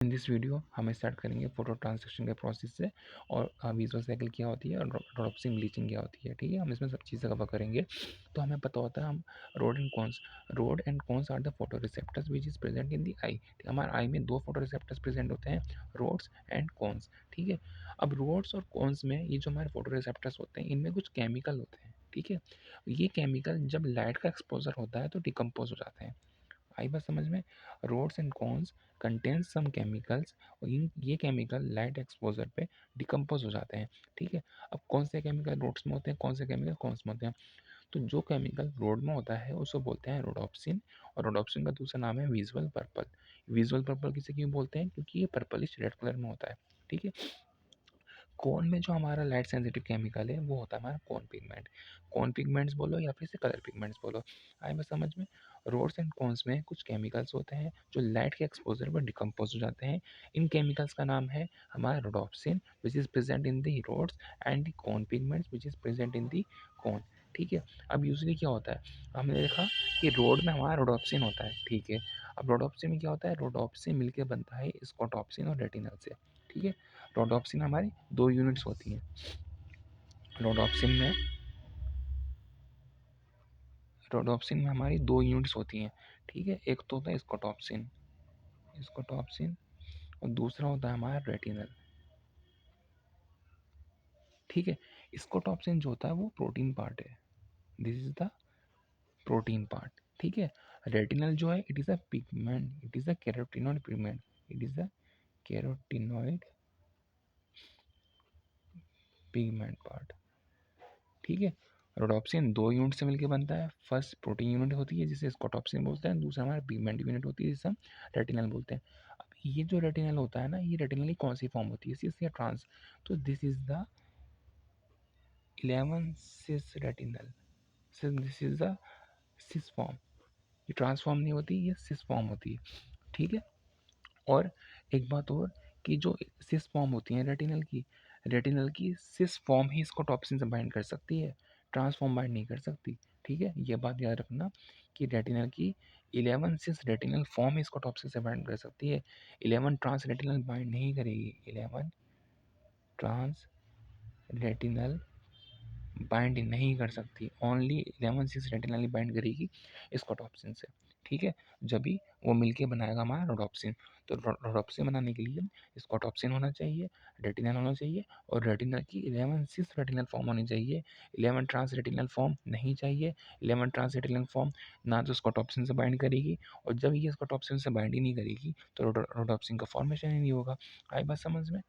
In this video हम start करेंगे photo translation के प्रोसेस से और विजुअल साइकिल क्या होती है और ड्रॉप्सिंग ब्लीचिंग क्या होती है। ठीक है, हम इसमें सब चीज़ें कवर करेंगे। तो हमें पता होता है हम rod and cones are the photo receptors which is present in the eye. हमारे आई में दो फोटो रिसेप्टर्स प्रेजेंट होते हैं, रोड्स एंड कॉन्स। ठीक है, अब रोड्स और कॉन्स में ये जो हमारे फोटो रिसेप्टर्स होते हैं इनमें कुछ केमिकल होते हैं। ठीक है, ये केमिकल जब लाइट का एक्सपोजर होता है तो डिकम्पोज हो जाते हैं। आई बात समझ में। Rods and cones contain some chemicals और ये केमिकल लाइट एक्सपोजर पे डिकम्पोज हो जाते हैं। ठीक है, अब कौन से केमिकल रोड्स में होते हैं, कौन से केमिकल कॉन्स में होते हैं। तो जो केमिकल रोड में होता है उसको बोलते हैं रोडोप्सिन, और रोडोप्सिन का दूसरा नाम है विजुअल पर्पल। विजुअल पर्पल किसे क्यों बोलते हैं, क्योंकि ये पर्पलिश रेड कलर में होता है। ठीक है, कौन में जो हमारा लाइट सेंसिटिव केमिकल है वो होता है हमारा कौन पिगमेंट। कौन पिगमेंट्स बोलो या फिर से कलर पिगमेंट्स बोलो, आए बस समझ में। रोड्स एंड कॉन्स में कुछ केमिकल्स होते हैं जो लाइट के एक्सपोजर पर डिकम्पोज हो जाते हैं। इन केमिकल्स का नाम है हमारा rhodopsin which is present in the rods and the cone pigments which is present in the cone. ठीक है, अब यूजली क्या होता है, हमने देखा कि रोड में हमारा रोडोप्सिन होता है। ठीक है, अब रोडोप्सिन में क्या होता है, रोडोप्सिन मिलकर बनता है स्कोटॉप्सिन और रेटिनल से। ठीक है, रोडोप्सिन हमारी दो यूनिट्स होती हैं। रोडोप्सिन में रोडोप्सिन में हमारी दो यूनिट्स होती हैं। ठीक है, एक तो होता है स्कोटॉप्सिन स्कोटॉप्सिन और दूसरा होता है हमारा रेटिनल। ठीक है, स्कोटॉप्सिन जो होता है वो प्रोटीन पार्ट है, this is the protein part. ठीक है, रेटिनल जो है it is a pigment, it is a carotenoid pigment, it is a carotenoid pigment part. ठीक है, रोडोप्सिन दो यूनिट से मिलकर बनता है। फर्स्ट प्रोटीन यूनिट होती है जिसे स्कोटॉप्सिन बोलते हैं, दूसरा हमारा पिगमेंट यूनिट होती है जिसे हम रेटिनल बोलते हैं। अब ये जो रेटिनल होता है ना, ये रेटिनल की कौन सी फॉर्म होती है, सिस या ट्रांस। तो this is the 11 cis retinal, this is the cis form. ये ट्रांसफॉर्म नहीं होती, ये सिस फॉर्म होती है। ठीक है, और एक बात और कि जो सिस फॉर्म होती है रेटिनल की सिस फॉर्म ही इसको टॉप्सिन से बाइंड कर सकती है, ट्रांसफॉर्म बाइंड नहीं कर सकती। ठीक है, ये बात याद रखना कि रेटिनल की 11 सिस रेटिनल फॉर्म ही इसको टॉप्सिन से बाइंड कर सकती है, 11 ट्रांस रेटिनल बाइंड नहीं करेगी। 11 ट्रांस रेटिनल बाइंड नहीं कर सकती, ओनली 11 सिस रेटिनल बाइंड करेगी स्कोटॉप्सिन से। ठीक है, जब भी वो मिलके बनाएगा हमारा रोडोप्सिन। तो रोडोप्सिन बनाने के लिए स्कोटॉप्सिन होना चाहिए, रेटिनल होना चाहिए, और रेटिनल की 11 सिस रेटिनल फॉर्म होनी चाहिए, 11 ट्रांस रेटिनल फॉर्म नहीं चाहिए। 11 ट्रांस रेटिनल फॉर्म ना तो स्कोटॉप्सिन से बाइंड करेगी, और जब ये स्कोटॉप्सिन से बाइंड ही नहीं करेगी तो रोडोप्सिन का फॉर्मेशन ही नहीं होगा। आई बात समझ में।